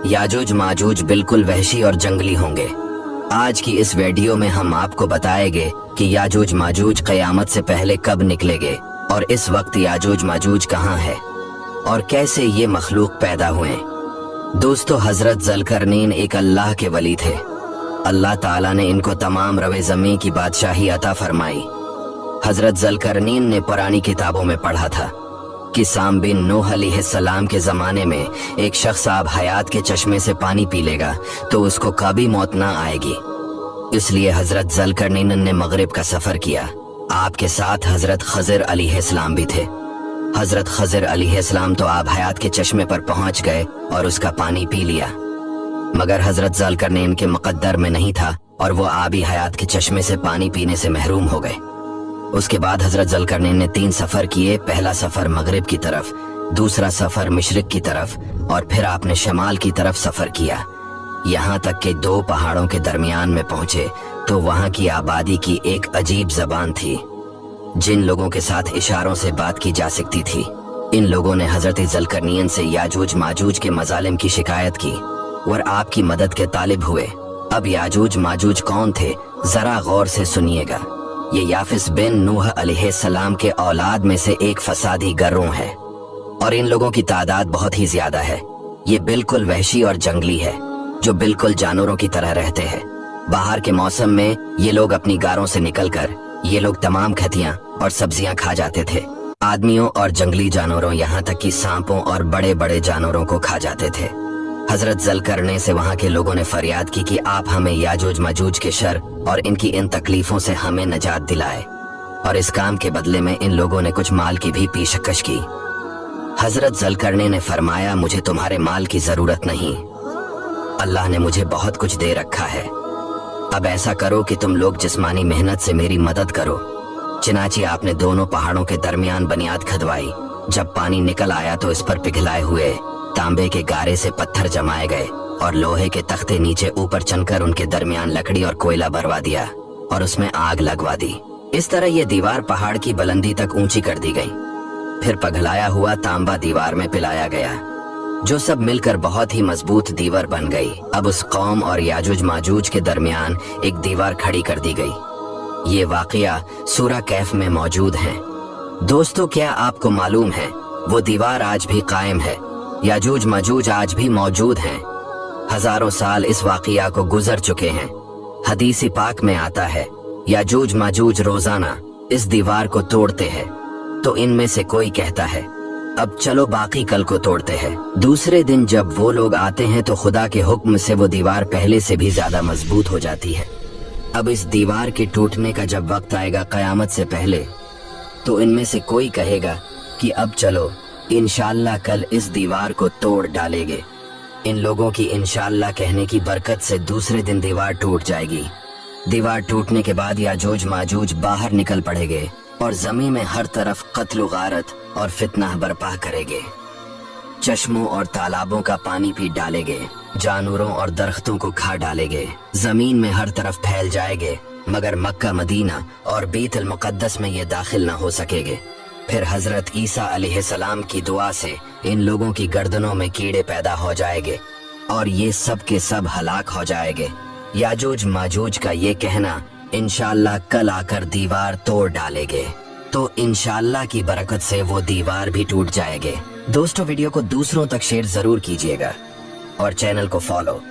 याजूज माजूज बिल्कुल वहशी और जंगली होंगे। आज की इस वीडियो में हम आपको बताएंगे कि याजूज माजूज क़यामत से पहले कब निकलेंगे और इस वक्त याजूज माजूज कहाँ है और कैसे ये मखलूक पैदा हुए। दोस्तों, हजरत ज़ुल्करनैन एक अल्लाह के वली थे। अल्लाह ताला ने इनको तमाम रवे ज़मीं की बादशाही अता फरमाई। हजरत ज़ुल्करनैन ने पुरानी किताबों में पढ़ा था कि साम बिन नूह अलैहिस्सलाम के ज़माने में एक शख्स आब हयात के चश्मे से पानी पी लेगा तो उसको कभी मौत ना आएगी। इसलिए हजरत ज़ुल्करनैन ने मगरिब का सफ़र किया। आपके साथ हजरत खज़र अलैहिस्सलाम भी थे। हजरत खज़र अलैहिस्सलाम तो आब हयात के चश्मे पर पहुंच गए और उसका पानी पी लिया, मगर हजरत ज़ुल्करनैन के मुक़द्दर में नहीं था और वो आबी हयात के चश्मे से पानी पीने से महरूम हो गए। उसके बाद हजरत ज़ुल्करनैन ने 3 सफ़र किए। पहला सफ़र मगरिब की तरफ, दूसरा सफ़र मशरिक की तरफ और फिर आपने शमाल की तरफ सफ़र किया। यहाँ तक कि 2 पहाड़ों के दरमियान में पहुंचे तो वहाँ की आबादी की एक अजीब जबान थी जिन लोगों के साथ इशारों से बात की जा सकती थी। इन लोगों ने हजरत ज़ुल्करनैन से याजूज माजूज के मजालिम की शिकायत की और आपकी मदद के तालिब हुए। अब याजूज माजूज कौन थे, जरा गौर से सुनिएगा। ये याफिस बिन नूह अलैहिस्सलाम के औलाद में से एक फसादी गिरोह है और इन लोगों की तादाद बहुत ही ज्यादा है। ये बिल्कुल वहशी और जंगली है जो बिल्कुल जानवरों की तरह रहते हैं। बाहर के मौसम में ये लोग अपनी गारों से निकलकर ये लोग तमाम खतियां और सब्जियां खा जाते थे। आदमियों और जंगली जानवरों यहाँ तक कि सांपों और बड़े बड़े जानवरों को खा जाते थे। हजरत ज़ुल्करनैन से वहाँ के लोगों ने फरियाद की कि आप हमें याजूज माजूज के शर और इनकी इन तकलीफों से हमें नजात दिलाए, और इस काम के बदले में इन लोगों ने कुछ माल की भी पेशकश की। हजरत ज़ुल्करनैन ने फरमाया, मुझे तुम्हारे माल की जरूरत नहीं, अल्लाह ने मुझे बहुत कुछ दे रखा है। अब ऐसा करो कि तुम लोग जिस्मानी मेहनत से मेरी मदद करो। चनाची आपने दोनों पहाड़ों के दरमियान बुनियाद खदवाई। जब पानी निकल आया तो इस पर पिघलाए हुए तांबे के गारे से पत्थर जमाए गए और लोहे के तख्ते नीचे ऊपर चनकर उनके दरमियान लकड़ी और कोयला भरवा दिया और उसमें आग लगवा दी। इस तरह ये दीवार पहाड़ की बुलंदी तक ऊंची कर दी गई। फिर पिघलाया हुआ तांबा दीवार में पिलाया गया, जो सब मिलकर बहुत ही मजबूत दीवार बन गई। अब उस कौम और याजूज माजूज के दरमियान एक दीवार खड़ी कर दी गई। ये वाकया सूरह कैफ में मौजूद है। दोस्तों, क्या आपको मालूम है वो दीवार आज भी कायम है। याजूज माजूज आज भी मौजूद हैं। हजारों साल इस वाकया को गुजर चुके हैं। हदीस पाक में आता है, याजूज माजूज रोजाना इस दीवार को तोड़ते हैं तो इनमें से कोई कहता है अब चलो बाकी कल को तोड़ते हैं। दूसरे दिन जब वो लोग आते हैं तो खुदा के हुक्म से वो दीवार पहले से भी ज्यादा मजबूत हो जाती है। अब इस दीवार के टूटने का जब वक्त आएगा क़यामत से पहले, तो इनमें से कोई कहेगा कि अब चलो इंशाअल्लाह कल इस दीवार को तोड़ डालेंगे। इन लोगों की इंशाअल्लाह कहने की बरकत से दूसरे दिन दीवार टूट जाएगी। दीवार टूटने के बाद याजूज माजूज बाहर निकल पड़ेंगे और जमीन में हर तरफ कत्ल गारत और फितना बर्पा करेंगे। चश्मों और तालाबों का पानी पी डालेंगे, जानवरों और दरख्तों को खा डालेंगे, जमीन में हर तरफ फैल जाएंगे, मगर मक्का मदीना और बैतुल मुक़द्दस में ये दाखिल न हो सकेंगे। फिर हजरत ईसा अलैहिस्सलाम की दुआ से इन लोगों की गर्दनों में कीड़े पैदा हो जाएंगे और ये सब के सब हलाक हो जाएंगे। याजूज माजूज का ये कहना इंशाअल्लाह कल आकर दीवार तोड़ डालेंगे, तो इंशाअल्लाह की बरकत से वो दीवार भी टूट जाएंगे। दोस्तों, वीडियो को दूसरों तक शेयर जरूर कीजिएगा और चैनल को फॉलो